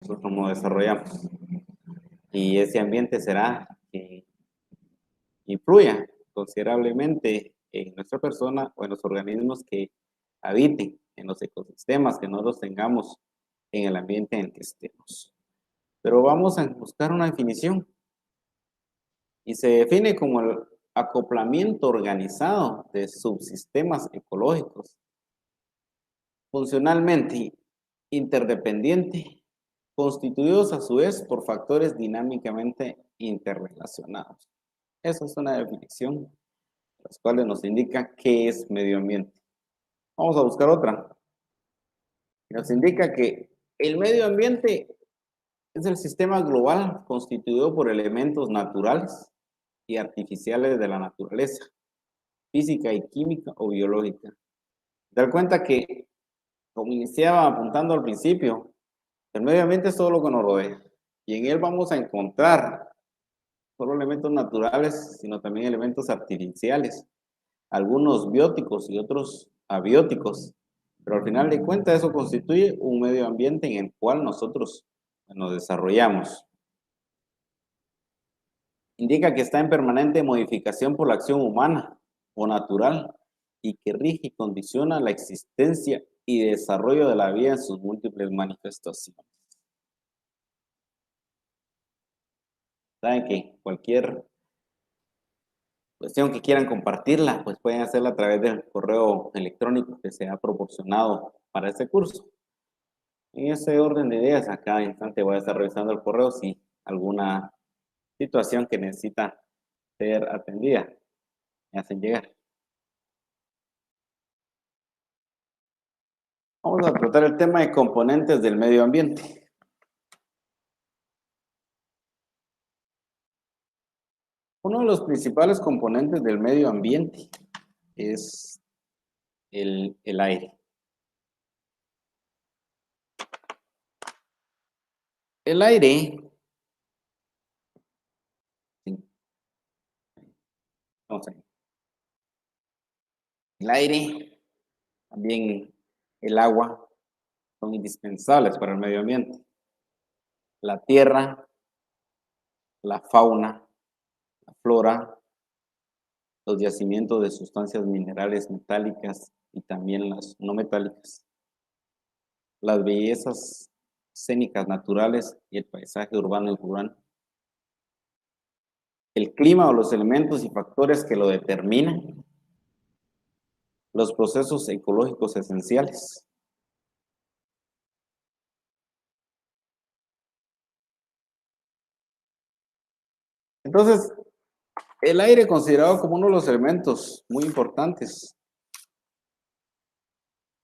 nosotros como desarrollamos. Y ese ambiente será que influya considerablemente en nuestra persona o en los organismos que habiten en los ecosistemas que nosotros tengamos en el ambiente en el que estemos. Pero vamos a buscar una definición y se define como el acoplamiento organizado de subsistemas ecológicos, funcionalmente interdependiente, constituidos a su vez por factores dinámicamente interrelacionados. Esa es una definición, las cuales nos indica qué es medio ambiente. Vamos a buscar otra. Nos indica que el medio ambiente es el sistema global constituido por elementos naturales y artificiales de la naturaleza, física y química o biológica. Dar cuenta que, como iniciaba apuntando al principio, el medio ambiente es todo lo que nos rodea y en él vamos a encontrar no solo elementos naturales, sino también elementos artificiales, algunos bióticos y otros abióticos, pero al final de cuentas eso constituye un medio ambiente en el cual nosotros nos desarrollamos. Indica que está en permanente modificación por la acción humana o natural y que rige y condiciona la existencia y desarrollo de la vida en sus múltiples manifestaciones. Saben que cualquier cuestión que quieran compartirla, pues pueden hacerla a través del correo electrónico que se ha proporcionado para este curso. En ese orden de ideas, a cada instante voy a estar revisando el correo si alguna situación que necesita ser atendida me hacen llegar. Vamos a tratar el tema de componentes del medio ambiente. Uno de los principales componentes del medio ambiente es el aire. El aire, vamos a ver, el aire, también el agua, son indispensables para el medio ambiente. La tierra, la fauna, la flora, los yacimientos de sustancias minerales metálicas y también las no metálicas, las bellezas escénicas naturales y el paisaje urbano y rural, el clima o los elementos y factores que lo determinan, los procesos ecológicos esenciales. Entonces, el aire considerado como uno de los elementos muy importantes,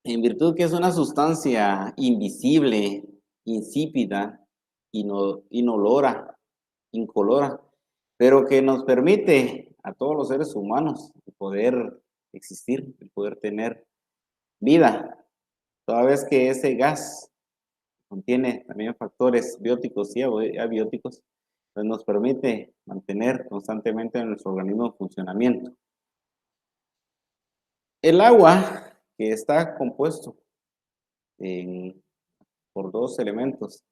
en virtud que es una sustancia invisible, insípida, inolora, incolora, pero que nos permite a todos los seres humanos poder existir, poder tener vida, toda vez que ese gas contiene también factores bióticos y abióticos, pues nos permite mantener constantemente en nuestro organismo en funcionamiento. El agua, que está compuesto por dos elementos,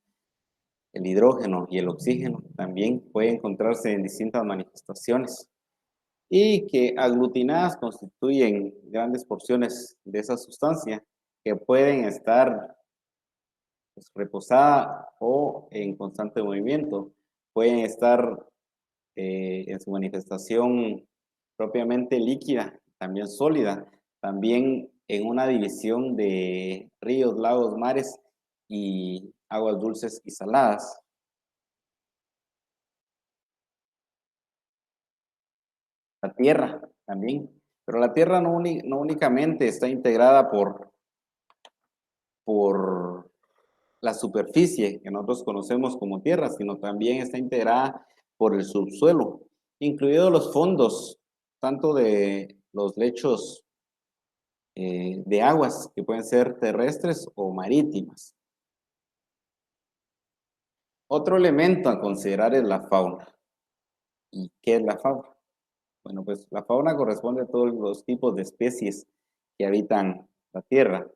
el hidrógeno y el oxígeno, también puede encontrarse en distintas manifestaciones y que aglutinadas constituyen grandes porciones de esa sustancia que pueden estar pues, reposada o en constante movimiento, pueden estar en su manifestación propiamente líquida, también sólida, también en una división de ríos, lagos, mares y aguas dulces y saladas. La tierra también, pero la tierra no únicamente está integrada por la superficie que nosotros conocemos como tierra, sino también está integrada por el subsuelo, incluidos los fondos, tanto de los lechos de aguas que pueden ser terrestres o marítimas. Otro elemento a considerar es la fauna. ¿Y qué es la fauna? Bueno, pues la fauna corresponde a todos los tipos de especies que habitan la Tierra.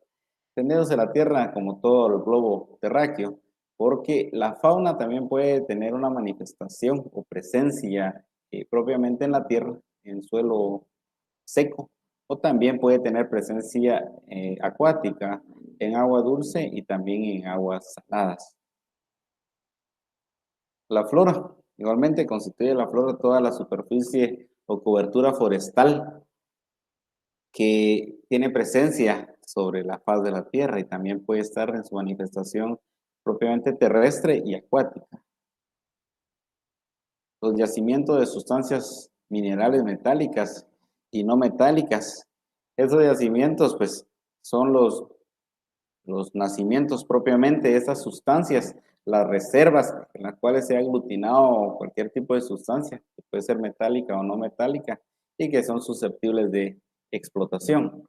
Entendiéndose la Tierra como todo el globo terráqueo, porque la fauna también puede tener una manifestación o presencia propiamente en la tierra, en suelo seco, o también puede tener presencia acuática en agua dulce y también en aguas saladas. La flora, igualmente constituye la flora toda la superficie o cobertura forestal que tiene presencia sobre la faz de la tierra y también puede estar en su manifestación propiamente terrestre y acuática. Los yacimientos de sustancias minerales metálicas y no metálicas, esos yacimientos pues son los nacimientos propiamente de esas sustancias, las reservas en las cuales se ha aglutinado cualquier tipo de sustancia, que puede ser metálica o no metálica, y que son susceptibles de explotación.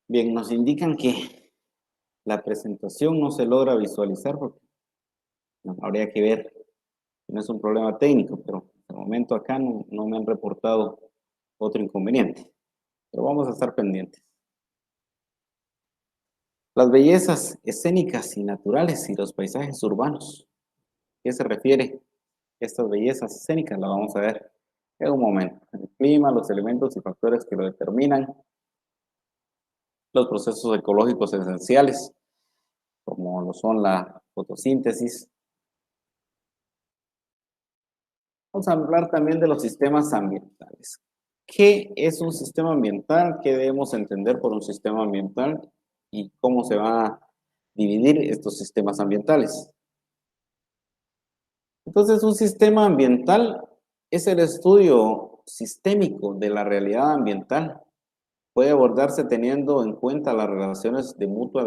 Bien, nos indican que la presentación no se logra visualizar porque no, habría que ver, no es un problema técnico, pero de momento acá no me han reportado otro inconveniente, pero vamos a estar pendientes. Las bellezas escénicas y naturales y los paisajes urbanos. ¿Qué se refiere estas bellezas escénicas? La vamos a ver en un momento. El clima, los elementos y factores que lo determinan, los procesos ecológicos esenciales, como lo son la fotosíntesis. Vamos a hablar también de los sistemas ambientales. ¿Qué es un sistema ambiental? ¿Qué debemos entender por un sistema ambiental? ¿Y cómo se van a dividir estos sistemas ambientales? Entonces, un sistema ambiental es el estudio sistémico de la realidad ambiental. Puede abordarse teniendo en cuenta las relaciones de mutua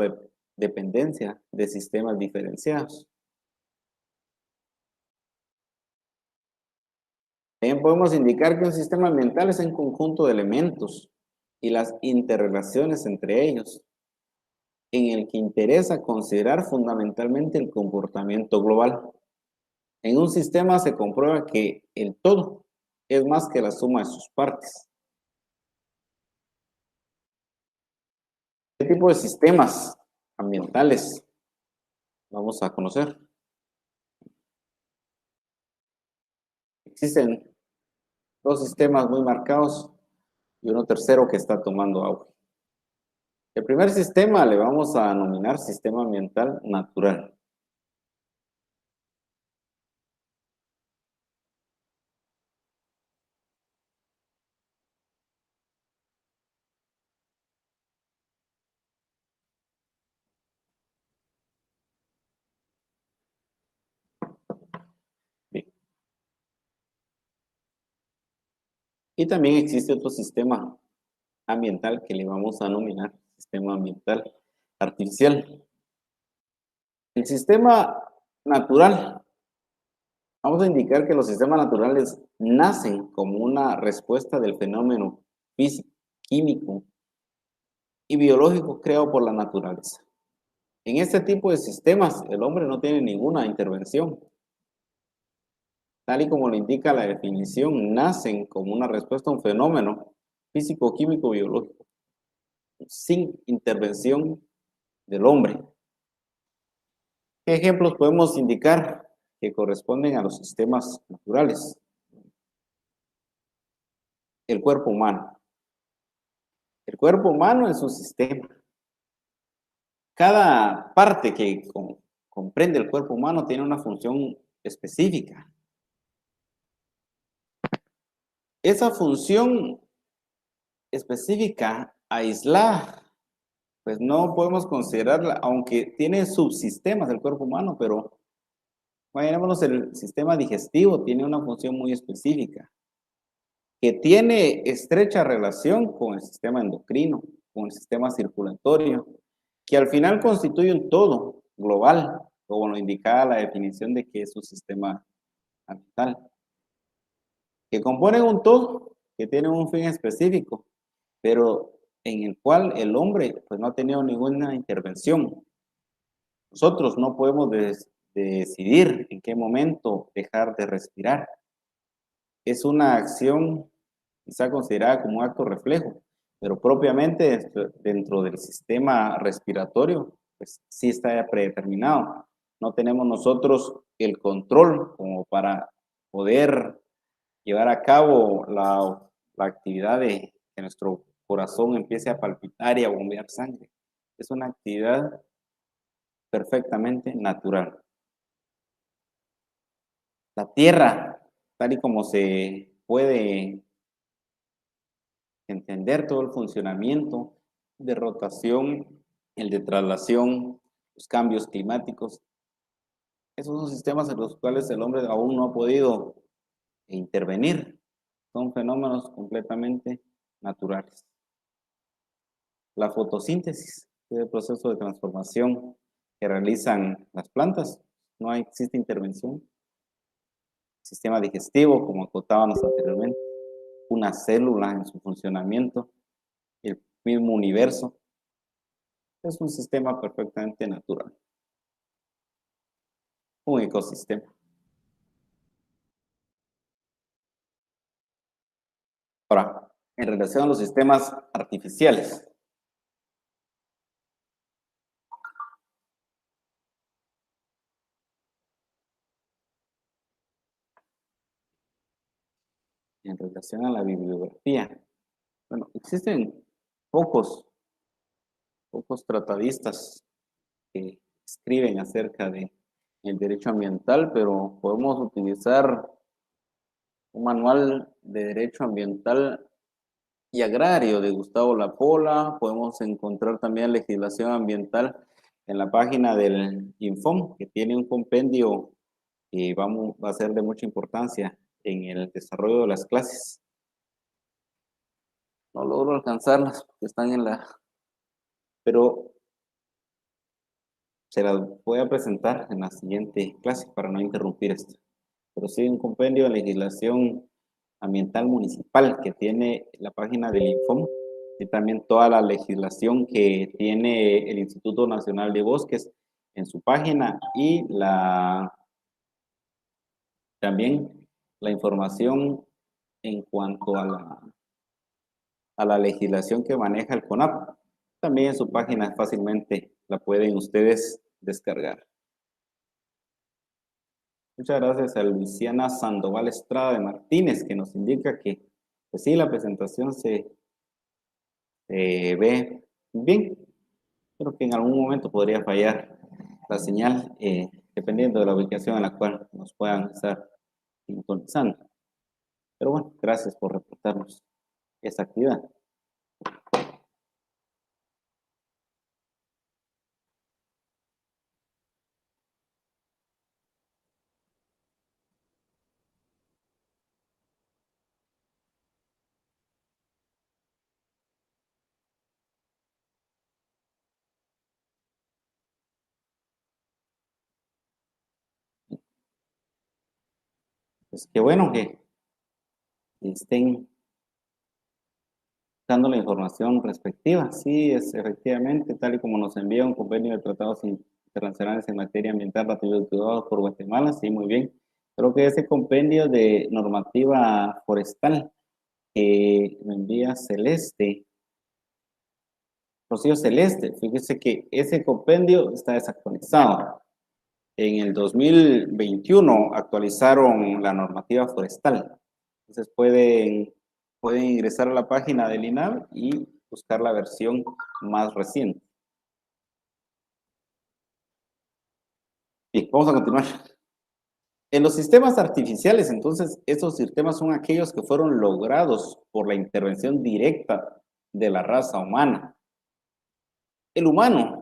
dependencia de sistemas diferenciados. También podemos indicar que un sistema ambiental es un conjunto de elementos y las interrelaciones entre ellos, en el que interesa considerar fundamentalmente el comportamiento global. En un sistema se comprueba que el todo es más que la suma de sus partes. ¿Qué tipo de sistemas ambientales vamos a conocer? Existen dos sistemas muy marcados y uno tercero que está tomando auge. El primer sistema le vamos a denominar sistema ambiental natural. Bien. Y también existe otro sistema ambiental que le vamos a denominar sistema ambiental artificial. El sistema natural, vamos a indicar que los sistemas naturales nacen como una respuesta del fenómeno físico, químico y biológico creado por la naturaleza. En este tipo de sistemas, el hombre no tiene ninguna intervención. Tal y como lo indica la definición, nacen como una respuesta a un fenómeno físico, químico, biológico, sin intervención del hombre. ¿Qué ejemplos podemos indicar que corresponden a los sistemas naturales? El cuerpo humano. El cuerpo humano es un sistema. Cada parte que comprende el cuerpo humano tiene una función específica. Esa función específica, aislada, pues no podemos considerarla, aunque tiene subsistemas el cuerpo humano, pero imaginémonos el sistema digestivo, tiene una función muy específica, que tiene estrecha relación con el sistema endocrino, con el sistema circulatorio, que al final constituye un todo global, como lo indicaba la definición de que es un sistema ambiental, que compone un todo que tiene un fin específico, pero en el cual el hombre pues no ha tenido ninguna intervención. Nosotros no podemos de decidir en qué momento dejar de respirar. Es una acción quizá considerada como un acto reflejo, pero propiamente dentro del sistema respiratorio, pues sí está ya predeterminado. No tenemos nosotros el control como para poder llevar a cabo la actividad de que nuestro corazón empiece a palpitar y a bombear sangre. Es una actividad perfectamente natural. La Tierra, tal y como se puede entender todo el funcionamiento de rotación, el de traslación, los cambios climáticos, esos son sistemas en los cuales el hombre aún no ha podido intervenir. Son fenómenos completamente naturales. La fotosíntesis es el proceso de transformación que realizan las plantas. No existe intervención. Sistema digestivo, como contábamos anteriormente, una célula en su funcionamiento, el mismo universo. Es un sistema perfectamente natural, un ecosistema. Ahora, en relación a los sistemas artificiales, en relación a la bibliografía, bueno, existen pocos, pocos tratadistas que escriben acerca de el derecho ambiental, pero podemos utilizar un manual de derecho ambiental y agrario de Gustavo Lapola. Podemos encontrar también legislación ambiental en la página del Infom, que tiene un compendio que va a ser de mucha importancia en el desarrollo de las clases. No logro alcanzarlas porque están en la... pero se las voy a presentar en la siguiente clase para no interrumpir esto. Pero sí un compendio de legislación ambiental municipal que tiene la página del Infom y también toda la legislación que tiene el Instituto Nacional de Bosques en su página y también la información en cuanto a la legislación que maneja el CONAP. También en su página fácilmente la pueden ustedes descargar. Muchas gracias a Luciana Sandoval Estrada de Martínez, que nos indica que, pues sí, la presentación se ve bien, pero que en algún momento podría fallar la señal, dependiendo de la ubicación en la cual nos puedan estar sintonizando. Pero bueno, gracias por reportarnos esta actividad. Pues qué bueno que estén dando la información respectiva. Sí, es efectivamente, tal y como nos envía un convenio de tratados internacionales en materia ambiental ratificados por Guatemala, sí, muy bien. Creo que ese compendio de normativa forestal que me envía Celeste, Rocío Celeste, fíjese que ese compendio está desactualizado. En el 2021 actualizaron la normativa forestal. Entonces pueden ingresar a la página del INAV y buscar la versión más reciente. Bien, vamos a continuar. En los sistemas artificiales, entonces, esos sistemas son aquellos que fueron logrados por la intervención directa de la raza humana. El humano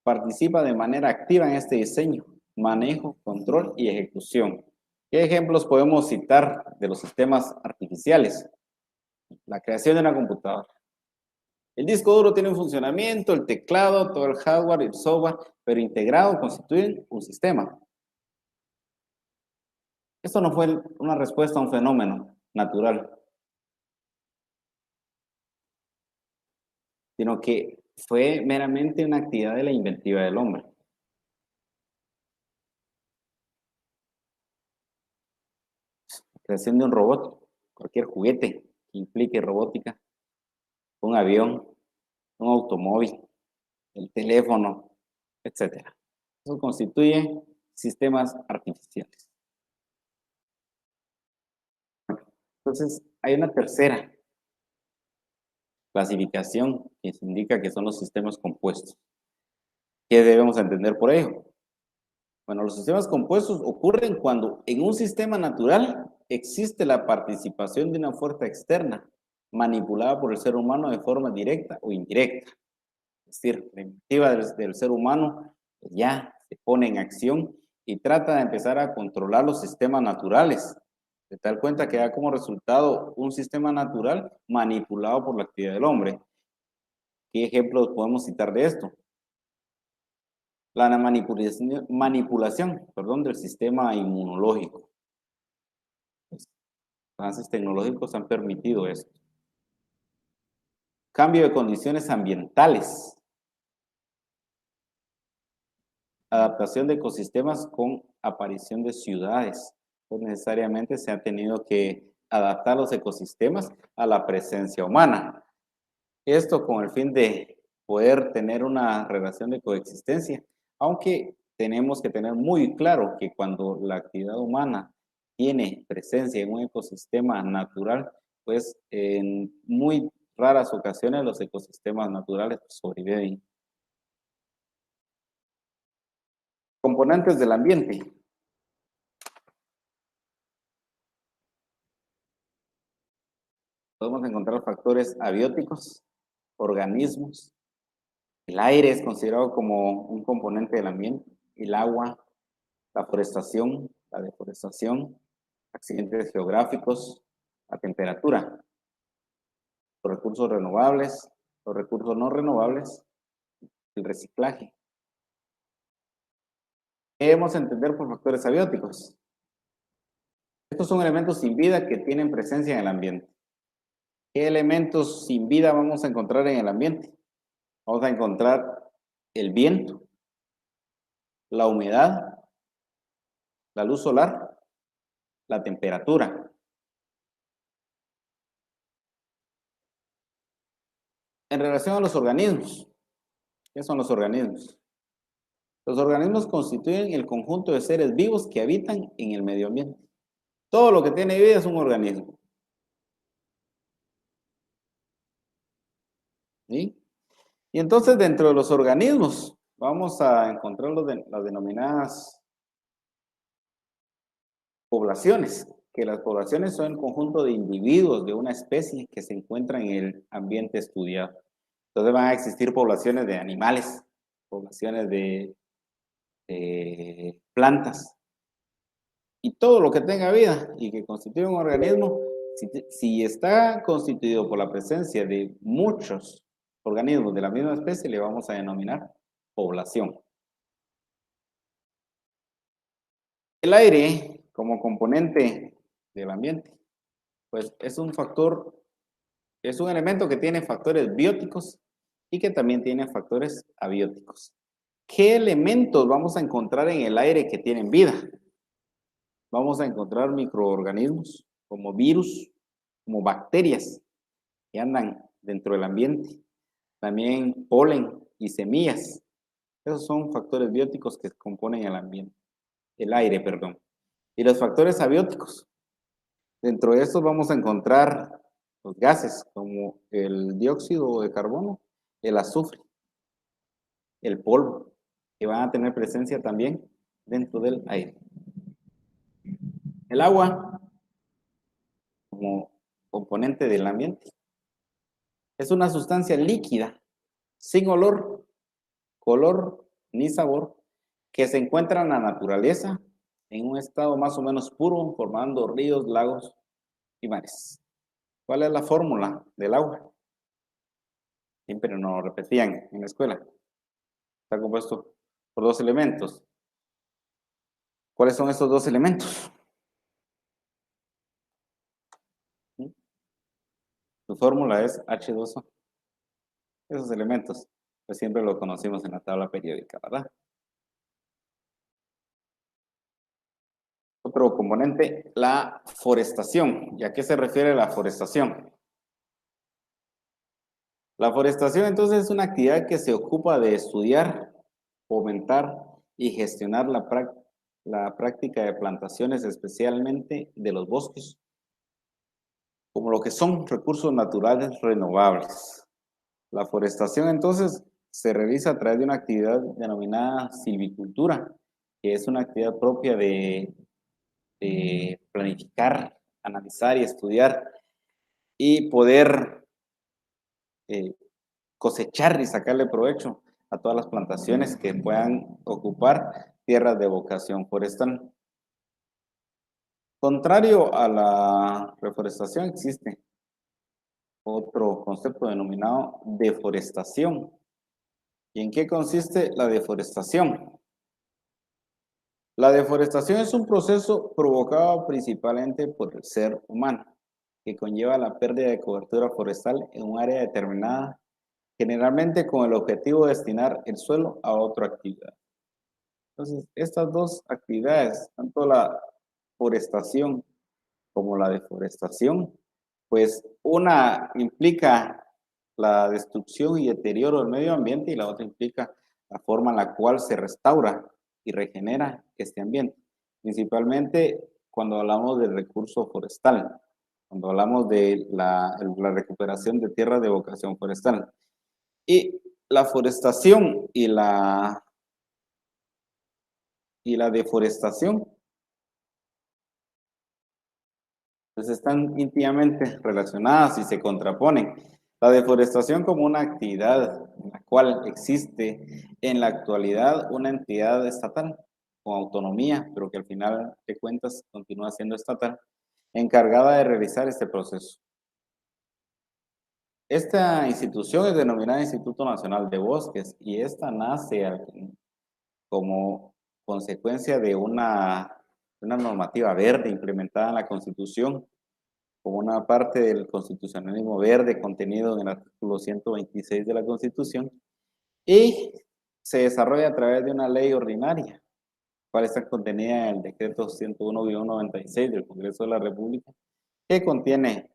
participa de manera activa en este diseño, manejo, control y ejecución. ¿Qué ejemplos podemos citar de los sistemas artificiales? La creación de una computadora. El disco duro tiene un funcionamiento, el teclado, todo el hardware y el software, pero integrado constituyen un sistema. Esto no fue una respuesta a un fenómeno natural, sino que fue meramente una actividad de la inventiva del hombre. creación de un robot, cualquier juguete que implique robótica, un avión, un automóvil, el teléfono, etcétera. Eso constituye sistemas artificiales. Entonces, hay una tercera clasificación que se indica que son los sistemas compuestos. ¿Qué debemos entender por ello? Bueno, los sistemas compuestos ocurren cuando en un sistema natural existe la participación de una fuerza externa manipulada por el ser humano de forma directa o indirecta. Es decir, la iniciativa del ser humano ya se pone en acción y trata de empezar a controlar los sistemas naturales, de tal cuenta que da como resultado un sistema natural manipulado por la actividad del hombre. ¿Qué ejemplos podemos citar de esto? La manipulación, del sistema inmunológico. Los avances tecnológicos han permitido esto. Cambio de condiciones ambientales. Adaptación de ecosistemas con aparición de ciudades. Pues necesariamente se ha tenido que adaptar los ecosistemas a la presencia humana. Esto con el fin de poder tener una relación de coexistencia, aunque tenemos que tener muy claro que cuando la actividad humana tiene presencia en un ecosistema natural, pues en muy raras ocasiones los ecosistemas naturales sobreviven. Componentes del ambiente. Podemos encontrar factores abióticos, organismos. El aire es considerado como un componente del ambiente, el agua, la forestación, la deforestación, accidentes geográficos, la temperatura, los recursos renovables, los recursos no renovables, el reciclaje. ¿Qué debemos entender por factores abióticos? Estos son elementos sin vida que tienen presencia en el ambiente. ¿Qué elementos sin vida vamos a encontrar en el ambiente? Vamos a encontrar el viento, la humedad, la luz solar, la temperatura. En relación a los organismos, ¿qué son los organismos? Los organismos constituyen el conjunto de seres vivos que habitan en el medio ambiente. Todo lo que tiene vida es un organismo. ¿Sí? Y entonces dentro de los organismos vamos a encontrar las denominadas poblaciones, que las poblaciones son el conjunto de individuos de una especie que se encuentran en el ambiente estudiado. Entonces van a existir poblaciones de animales, poblaciones de plantas, y todo lo que tenga vida y que constituye un organismo, si está constituido por la presencia de muchos organismos de la misma especie, le vamos a denominar población. El aire, como componente del ambiente, pues es un factor, es un elemento que tiene factores bióticos y que también tiene factores abióticos. ¿Qué elementos vamos a encontrar en el aire que tienen vida? Vamos a encontrar microorganismos como virus, como bacterias que andan dentro del ambiente. También polen y semillas. Esos son factores bióticos que componen el ambiente, el aire, perdón. Y los factores abióticos. Dentro de estos vamos a encontrar los gases como el dióxido de carbono, el azufre, el polvo, que van a tener presencia también dentro del aire. El agua, como componente del ambiente, es una sustancia líquida, sin olor, color ni sabor, que se encuentra en la naturaleza en un estado más o menos puro, formando ríos, lagos y mares. ¿Cuál es la fórmula del agua? Siempre nos lo repetían en la escuela. Está compuesto por dos elementos. ¿Cuáles son estos dos elementos? Su fórmula es H2O. Esos elementos, pues siempre lo conocimos en la tabla periódica, ¿verdad? otro componente, la forestación. ¿Y a qué se refiere la forestación? La forestación entonces es una actividad que se ocupa de estudiar, fomentar y gestionar la práctica de plantaciones, especialmente de los bosques, como lo que son recursos naturales renovables. La forestación entonces se realiza a través de una actividad denominada silvicultura, que es una actividad propia de planificar, analizar y estudiar y poder eh, cosechar y sacarle provecho a todas las plantaciones que puedan ocupar tierras de vocación forestal. Contrario a la reforestación, existe otro concepto denominado deforestación. ¿Y en qué consiste la deforestación? La deforestación es un proceso provocado principalmente por el ser humano, que conlleva la pérdida de cobertura forestal en un área determinada, generalmente con el objetivo de destinar el suelo a otra actividad. Entonces, estas dos actividades, tanto la forestación como la deforestación, pues una implica la destrucción y deterioro del medio ambiente y la otra implica la forma en la cual se restaura y regenera este ambiente. Principalmente cuando hablamos del recurso forestal, cuando hablamos de la recuperación de tierras de vocación forestal. Y la forestación y la deforestación pues están íntimamente relacionadas y se contraponen. La deforestación como una actividad en la cual existe en la actualidad una entidad estatal con autonomía, pero que al final de cuentas continúa siendo estatal, encargada de realizar este proceso. Esta institución es denominada Instituto Nacional de Bosques y esta nace como consecuencia de una normativa verde implementada en la Constitución como una parte del constitucionalismo verde contenido en el artículo 126 de la Constitución y se desarrolla a través de una ley ordinaria, cual está contenida en el decreto 101-96 del Congreso de la República, que contiene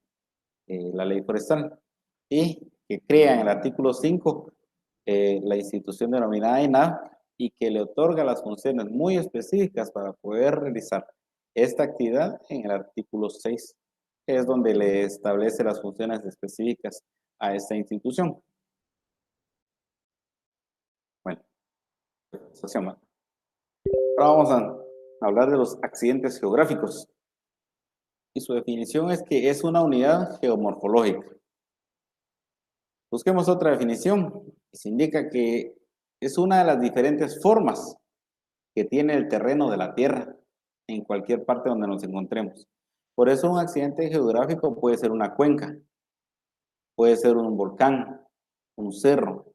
la ley forestal y que crea en el artículo 5 la institución denominada INAH y que le otorga las funciones muy específicas para poder realizar esta actividad en el artículo 6, que es donde le establece las funciones específicas a esta institución. Bueno, ahora vamos a hablar de los accidentes geográficos. Y su definición es que es una unidad geomorfológica. Busquemos otra definición. Se indica que es una de las diferentes formas que tiene el terreno de la Tierra en cualquier parte donde nos encontremos. Por eso un accidente geográfico puede ser una cuenca, puede ser un volcán, un cerro.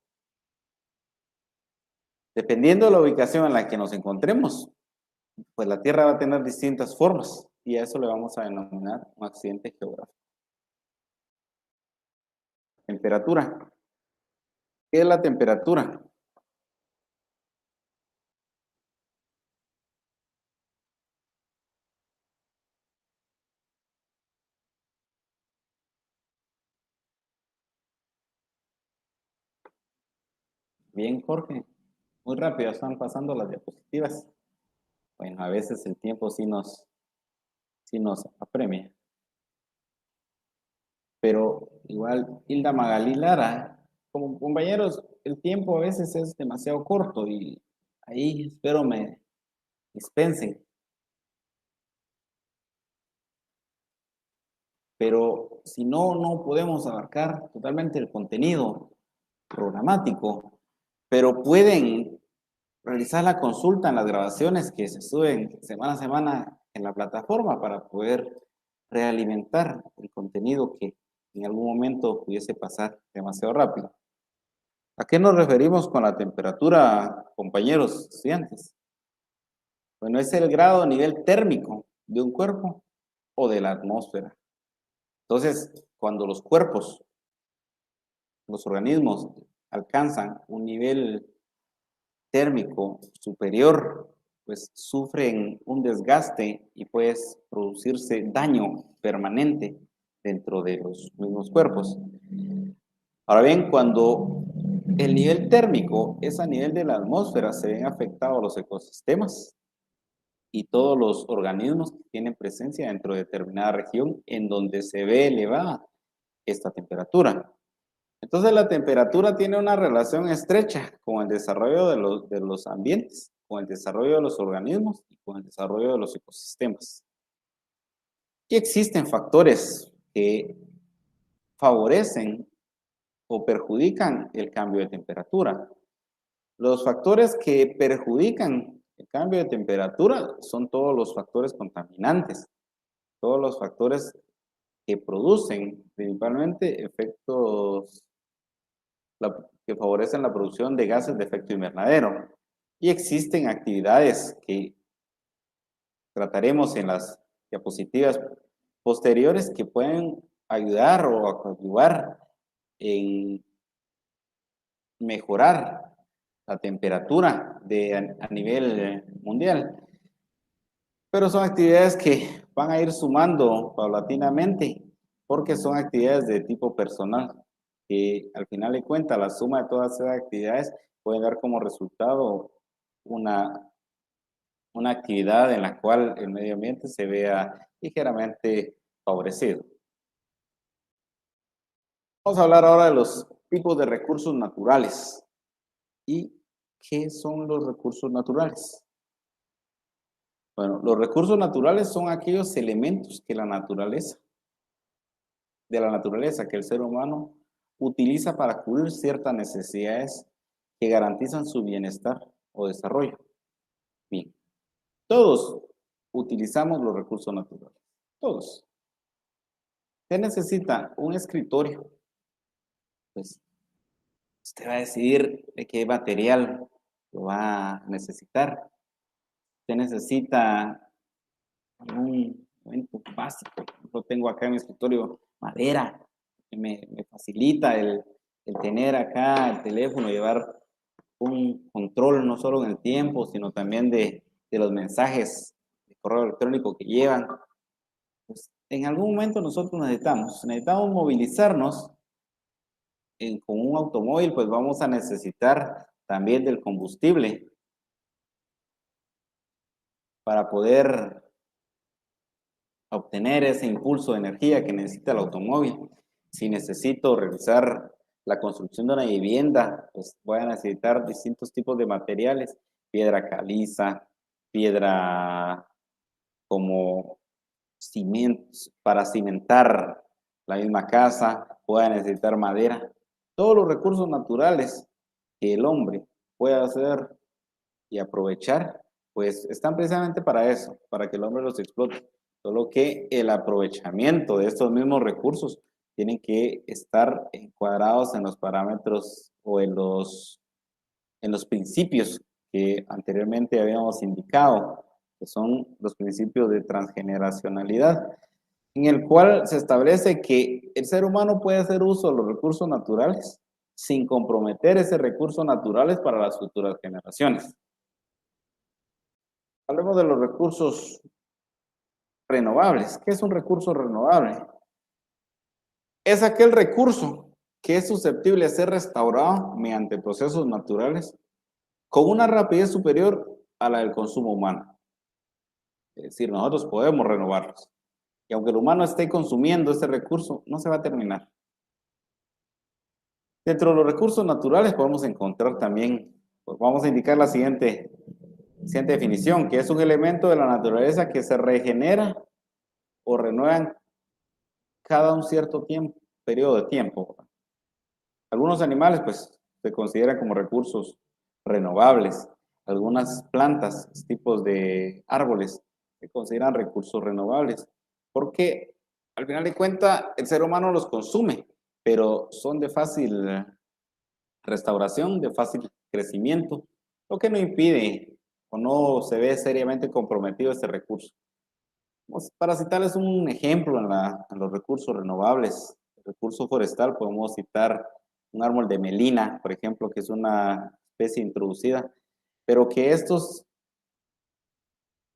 Dependiendo de la ubicación en la que nos encontremos, pues la Tierra va a tener distintas formas y a eso le vamos a denominar un accidente geográfico. Temperatura. ¿Qué es la temperatura? Bien, Jorge. Muy rápido están pasando las diapositivas. Bueno, a veces el tiempo sí nos apremia. Pero igual, Hilda Magalí Lara, como compañeros, el tiempo a veces es demasiado corto y ahí espero me dispensen. Pero si no, no podemos abarcar totalmente el contenido programático, pero pueden realizar la consulta en las grabaciones que se suben semana a semana en la plataforma para poder realimentar el contenido que en algún momento pudiese pasar demasiado rápido. ¿A qué nos referimos con la temperatura, compañeros estudiantes? Bueno, es el grado o nivel térmico de un cuerpo o de la atmósfera. Entonces, cuando los cuerpos, los organismos alcanzan un nivel térmico superior pues sufren un desgaste y puede producirse daño permanente dentro de los mismos cuerpos. Ahora bien, cuando el nivel térmico es a nivel de la atmósfera, se ven afectados los ecosistemas y todos los organismos que tienen presencia dentro de determinada región en donde se ve elevada esta temperatura. Entonces la temperatura tiene una relación estrecha con el desarrollo de los ambientes, con el desarrollo de los organismos y con el desarrollo de los ecosistemas. Y existen factores que favorecen o perjudican el cambio de temperatura. Los factores que perjudican el cambio de temperatura son todos los factores contaminantes, todos los factores que producen principalmente efectos que favorecen la producción de gases de efecto invernadero. Y existen actividades que trataremos en las diapositivas posteriores que pueden ayudar o ayudar en mejorar la temperatura a nivel mundial. Pero son actividades que van a ir sumando paulatinamente porque son actividades de tipo personal, que al final de cuentas la suma de todas esas actividades puede dar como resultado una, una actividad en la cual el medio ambiente se vea ligeramente favorecido. Vamos a hablar ahora de los tipos de recursos naturales. ¿Y qué son los recursos naturales? Bueno, los recursos naturales son aquellos elementos que de la naturaleza que el ser humano utiliza para cubrir ciertas necesidades que garantizan su bienestar o desarrollo. Bien, todos utilizamos los recursos naturales, todos. ¿Qué necesita? Un escritorio. Pues usted va a decidir de qué material lo va a necesitar. Usted necesita un elemento básico. Yo tengo acá en mi escritorio madera, que me facilita el tener acá el teléfono, llevar un control no solo en el tiempo, sino también de los mensajes de correo electrónico que llevan. Pues, en algún momento nosotros necesitamos movilizarnos con un automóvil, pues vamos a necesitar también del combustible para poder obtener ese impulso de energía que necesita el automóvil. Si necesito realizar la construcción de una vivienda, pues voy a necesitar distintos tipos de materiales, piedra caliza, piedra como cimientos para cimentar la misma casa, voy a necesitar madera. Todos los recursos naturales que el hombre pueda hacer y aprovechar, pues están precisamente para eso, para que el hombre los explote. Solo que el aprovechamiento de estos mismos recursos tienen que estar encuadrados en los parámetros o en los principios que anteriormente habíamos indicado, que son los principios de transgeneracionalidad, en el cual se establece que el ser humano puede hacer uso de los recursos naturales sin comprometer esos recursos naturales para las futuras generaciones. Hablemos de los recursos renovables. ¿Qué es un recurso renovable? Es aquel recurso que es susceptible de ser restaurado mediante procesos naturales con una rapidez superior a la del consumo humano. Es decir, nosotros podemos renovarlos. Y aunque el humano esté consumiendo ese recurso, no se va a terminar. Dentro de los recursos naturales podemos encontrar también, pues vamos a indicar la siguiente definición, que es un elemento de la naturaleza que se regenera o renueva cada un cierto tiempo, periodo de tiempo. Algunos animales, pues, se consideran como recursos renovables. Algunas plantas, tipos de árboles, se consideran recursos renovables, porque al final de cuentas el ser humano los consume, pero son de fácil restauración, de fácil crecimiento, lo que no impide o no se ve seriamente comprometido este recurso. Para citarles un ejemplo en los recursos renovables, el recurso forestal, podemos citar un árbol de melina, por ejemplo, que es una especie introducida, pero que estos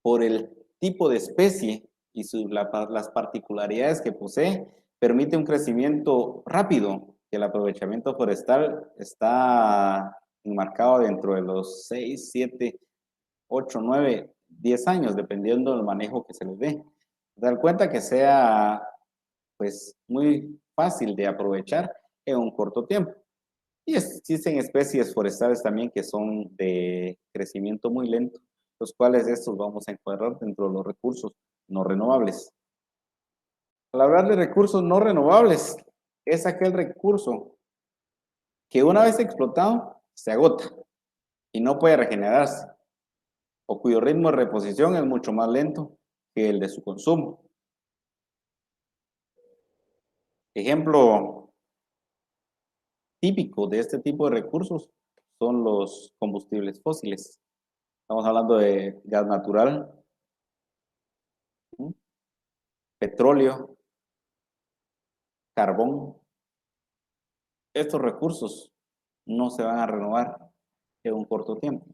por el tipo de especie y las particularidades que posee, permite un crecimiento rápido, que el aprovechamiento forestal está enmarcado dentro de los 6, 7, 8, 9, 10 años, dependiendo del manejo que se les dé. Dar cuenta que sea pues muy fácil de aprovechar en un corto tiempo. Y existen especies forestales también que son de crecimiento muy lento, los cuales estos vamos a encuadrar dentro de los recursos no renovables. Al hablar de recursos no renovables, es aquel recurso que una vez explotado se agota y no puede regenerarse, o cuyo ritmo de reposición es mucho más lento que el de su consumo. Ejemplo típico de este tipo de recursos son los combustibles fósiles. Estamos hablando de gas natural, petróleo, carbón. Estos recursos no se van a renovar en un corto tiempo.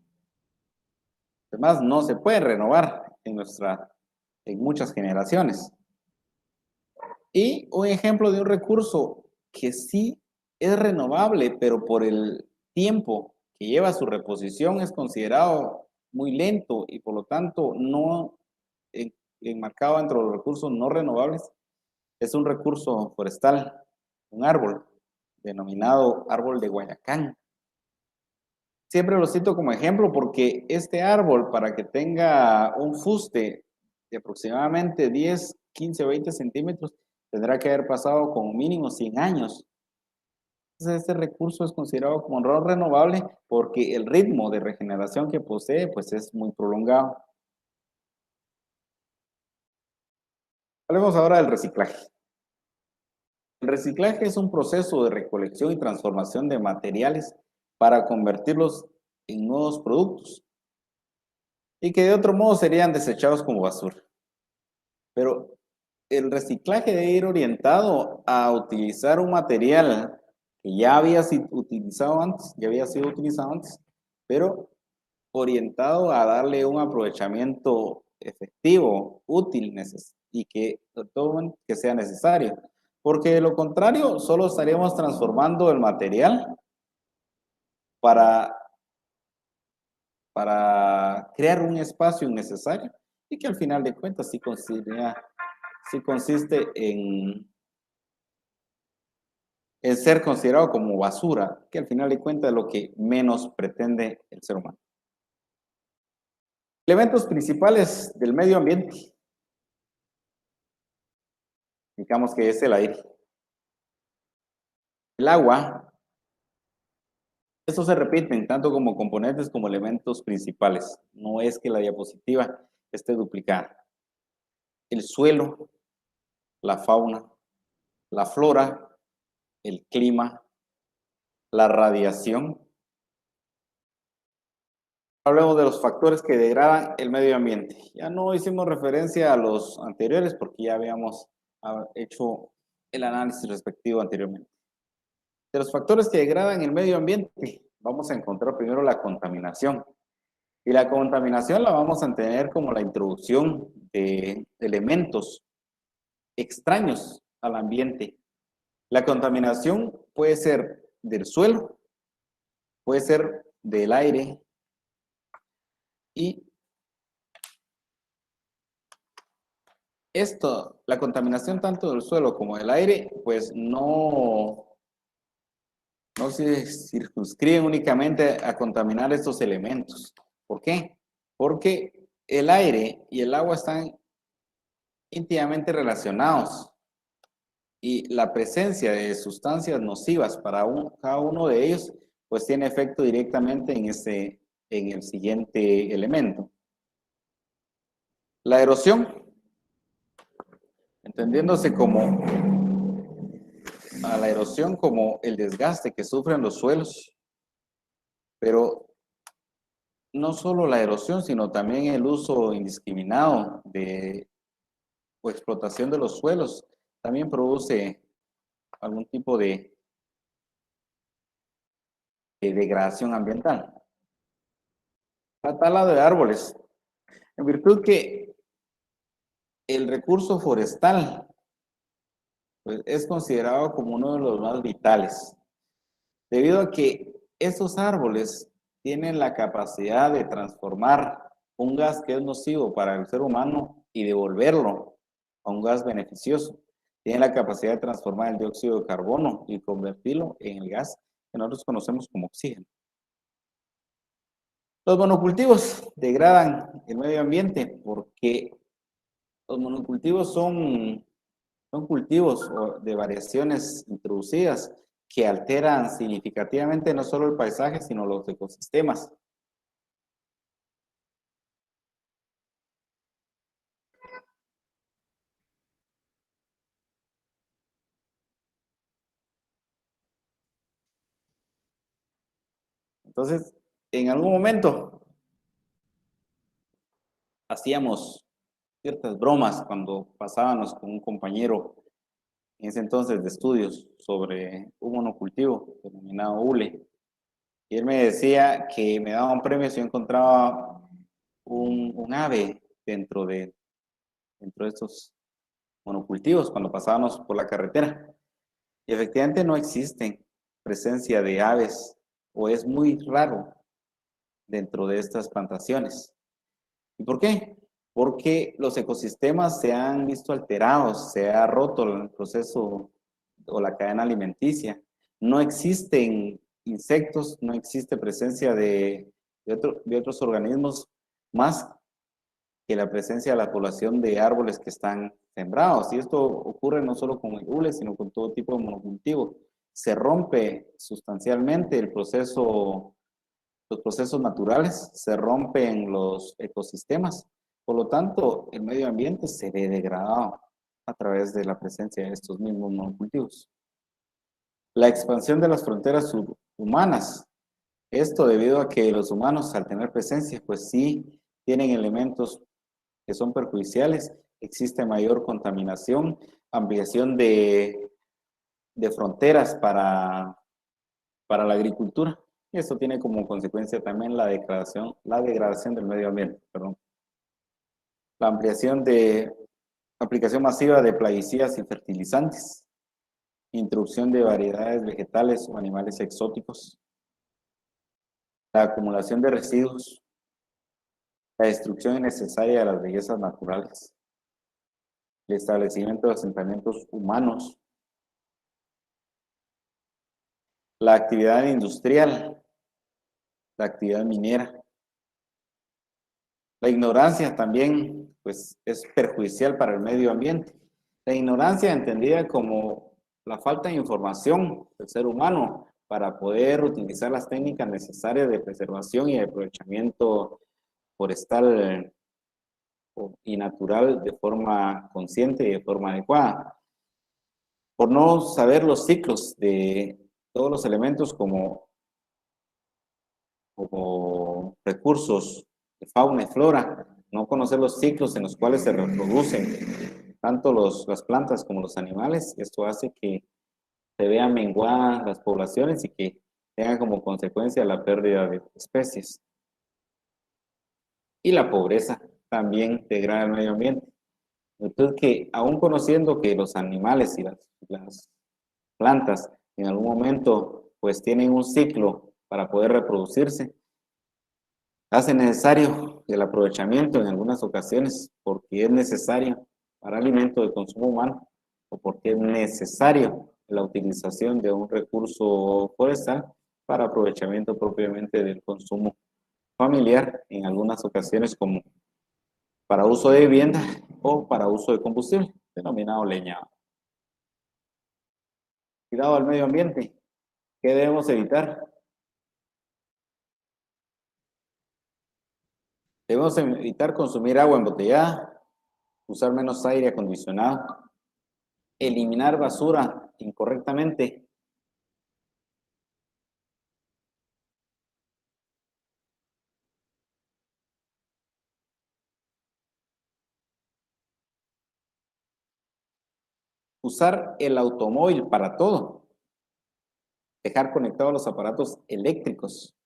Además, no se puede renovar en muchas generaciones. Y un ejemplo de un recurso que sí es renovable, pero por el tiempo que lleva su reposición es considerado muy lento y por lo tanto no enmarcado entre los recursos no renovables, es un recurso forestal, un árbol denominado árbol de Guayacán. Siempre lo cito como ejemplo porque este árbol, para que tenga un fuste de aproximadamente 10, 15 o 20 centímetros, tendrá que haber pasado como mínimo 100 años. Entonces, este recurso es considerado como no renovable porque el ritmo de regeneración que posee pues es muy prolongado. Hablemos ahora del reciclaje. El reciclaje es un proceso de recolección y transformación de materiales para convertirlos en nuevos productos y que de otro modo serían desechados como basura. Pero el reciclaje debe ir orientado a utilizar un material que ya había sido utilizado antes, pero orientado a darle un aprovechamiento efectivo, útil y que todo que sea necesario. Porque de lo contrario, solo estaríamos transformando el material para, para crear un espacio innecesario y que al final de cuentas sí consiste en ser considerado como basura, que al final de cuentas es lo que menos pretende el ser humano. Elementos principales del medio ambiente, digamos que es el aire, el agua. Estos se repiten tanto como componentes como elementos principales. No es que la diapositiva esté duplicada. El suelo, la fauna, la flora, el clima, la radiación. Hablemos de los factores que degradan el medio ambiente. Ya no hicimos referencia a los anteriores porque ya habíamos hecho el análisis respectivo anteriormente. De los factores que degradan el medio ambiente, vamos a encontrar primero la contaminación. Y la contaminación la vamos a entender como la introducción de elementos extraños al ambiente. La contaminación puede ser del suelo, puede ser del aire y la contaminación tanto del suelo como del aire, pues no se circunscriben únicamente a contaminar estos elementos. ¿Por qué? Porque el aire y el agua están íntimamente relacionados y la presencia de sustancias nocivas para cada uno de ellos, pues tiene efecto directamente en el siguiente elemento. La erosión, entendiéndose como a la erosión como el desgaste que sufren los suelos, pero no solo la erosión, sino también el uso indiscriminado o explotación de los suelos también produce algún tipo de degradación ambiental. La tala de árboles. En virtud que el recurso forestal pues, es considerado como uno de los más vitales, debido a que estos árboles tienen la capacidad de transformar un gas que es nocivo para el ser humano y devolverlo a un gas beneficioso. Tienen la capacidad de transformar el dióxido de carbono y convertirlo en el gas que nosotros conocemos como oxígeno. Los monocultivos degradan el medio ambiente porque los monocultivos son cultivos de variaciones introducidas que alteran significativamente no solo el paisaje, sino los ecosistemas. Entonces, en algún momento hacíamos ciertas bromas cuando pasábamos con un compañero en ese entonces de estudios sobre un monocultivo denominado hule. Y él me decía que me daba un premio si yo encontraba un ave dentro de estos monocultivos cuando pasábamos por la carretera. Y efectivamente no existen presencia de aves o es muy raro dentro de estas plantaciones. ¿Y por qué? Porque los ecosistemas se han visto alterados, se ha roto el proceso o la cadena alimenticia. No existen insectos, no existe presencia de otros organismos más que la presencia de la población de árboles que están sembrados. Y esto ocurre no solo con el hule, sino con todo tipo de monocultivo. Se rompe sustancialmente el proceso, los procesos naturales, se rompen los ecosistemas. Por lo tanto, el medio ambiente se ve degradado a través de la presencia de estos mismos monocultivos. La expansión de las fronteras humanas. Esto debido a que los humanos, al tener presencia, pues sí tienen elementos que son perjudiciales, existe mayor contaminación, ampliación de fronteras para la agricultura. Y esto tiene como consecuencia también la degradación del medio ambiente, perdón. La aplicación masiva de plaguicidas y fertilizantes, introducción de variedades vegetales o animales exóticos, la acumulación de residuos, la destrucción innecesaria de las bellezas naturales, el establecimiento de asentamientos humanos, la actividad industrial, la actividad minera. La ignorancia también, pues, es perjudicial para el medio ambiente. La ignorancia entendida como la falta de información del ser humano para poder utilizar las técnicas necesarias de preservación y de aprovechamiento forestal y natural de forma consciente y de forma adecuada. Por no saber los ciclos de todos los elementos como recursos de fauna y flora, no conocer los ciclos en los cuales se reproducen tanto las plantas como los animales, esto hace que se vean menguadas las poblaciones y que tenga como consecuencia la pérdida de especies. Y la pobreza también degrada el medio ambiente. Entonces, que aún conociendo que los animales y las plantas en algún momento pues tienen un ciclo para poder reproducirse, hace necesario el aprovechamiento en algunas ocasiones porque es necesario para alimento de consumo humano o porque es necesario la utilización de un recurso forestal para aprovechamiento propiamente del consumo familiar en algunas ocasiones como para uso de vivienda o para uso de combustible, denominado leña. Cuidado al medio ambiente. ¿Qué debemos evitar? Debemos evitar consumir agua embotellada, usar menos aire acondicionado, eliminar basura incorrectamente, usar el automóvil para todo, dejar conectados los aparatos eléctricos,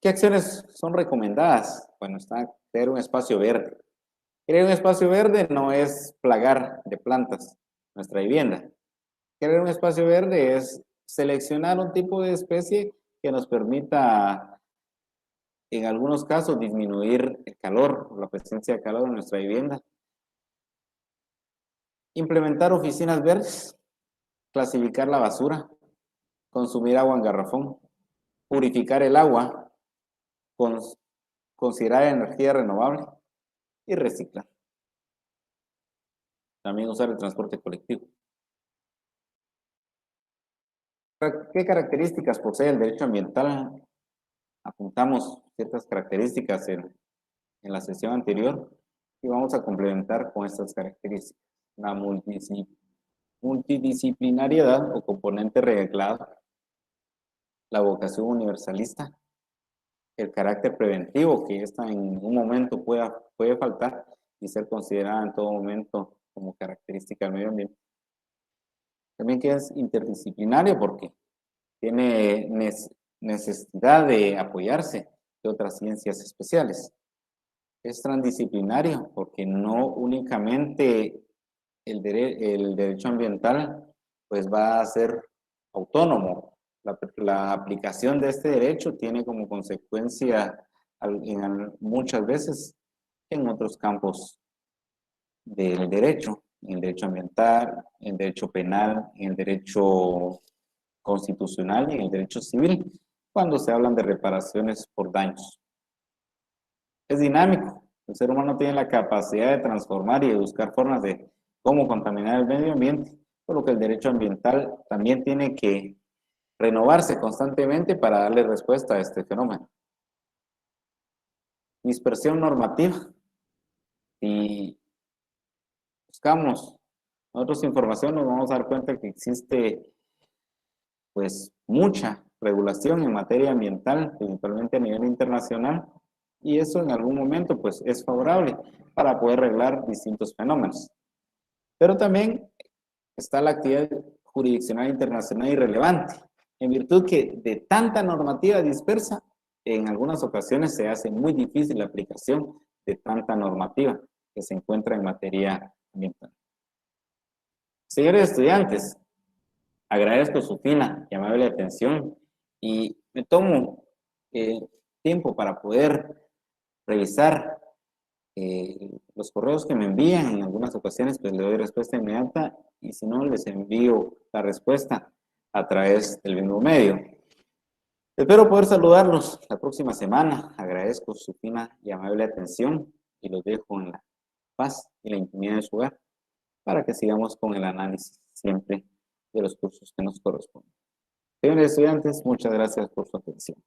¿Qué acciones son recomendadas? Bueno, está crear un espacio verde. Crear un espacio verde no es plagar de plantas nuestra vivienda. Crear un espacio verde es seleccionar un tipo de especie que nos permita, en algunos casos, disminuir el calor, la presencia de calor en nuestra vivienda. Implementar oficinas verdes, clasificar la basura, consumir agua en garrafón, purificar el agua, considerar energía renovable y reciclar. También usar el transporte colectivo. ¿Qué características posee el derecho ambiental? Apuntamos ciertas características en la sesión anterior y vamos a complementar con estas características. La multidisciplinariedad o componente reglado, la vocación universalista, el carácter preventivo, que esta en un momento puede faltar y ser considerada en todo momento como característica del medio ambiente. También que es interdisciplinario porque tiene necesidad de apoyarse de otras ciencias especiales. Es transdisciplinario porque no únicamente el derecho ambiental pues va a ser autónomo. La aplicación de este derecho tiene como consecuencia muchas veces en otros campos del derecho, en el derecho ambiental, en el derecho penal, en el derecho constitucional y en el derecho civil, cuando se hablan de reparaciones por daños. Es dinámico. El ser humano tiene la capacidad de transformar y de buscar formas de cómo contaminar el medio ambiente, por lo que el derecho ambiental también tiene que renovarse constantemente para darle respuesta a este fenómeno. Dispersión normativa. Si buscamos nosotros información, nos vamos a dar cuenta que existe pues mucha regulación en materia ambiental, principalmente a nivel internacional, y eso en algún momento pues es favorable para poder arreglar distintos fenómenos. Pero también está la actividad jurisdiccional internacional irrelevante, en virtud que de tanta normativa dispersa, en algunas ocasiones se hace muy difícil la aplicación de tanta normativa que se encuentra en materia ambiental. Señores estudiantes, agradezco su fina y amable atención y me tomo tiempo para poder revisar los correos que me envían. En algunas ocasiones pues le doy respuesta inmediata y si no les envío la respuesta a través del mismo medio. Espero poder saludarlos la próxima semana. Agradezco su fina y amable atención y los dejo en la paz y la intimidad de su hogar para que sigamos con el análisis siempre de los cursos que nos corresponden. Señores estudiantes, muchas gracias por su atención.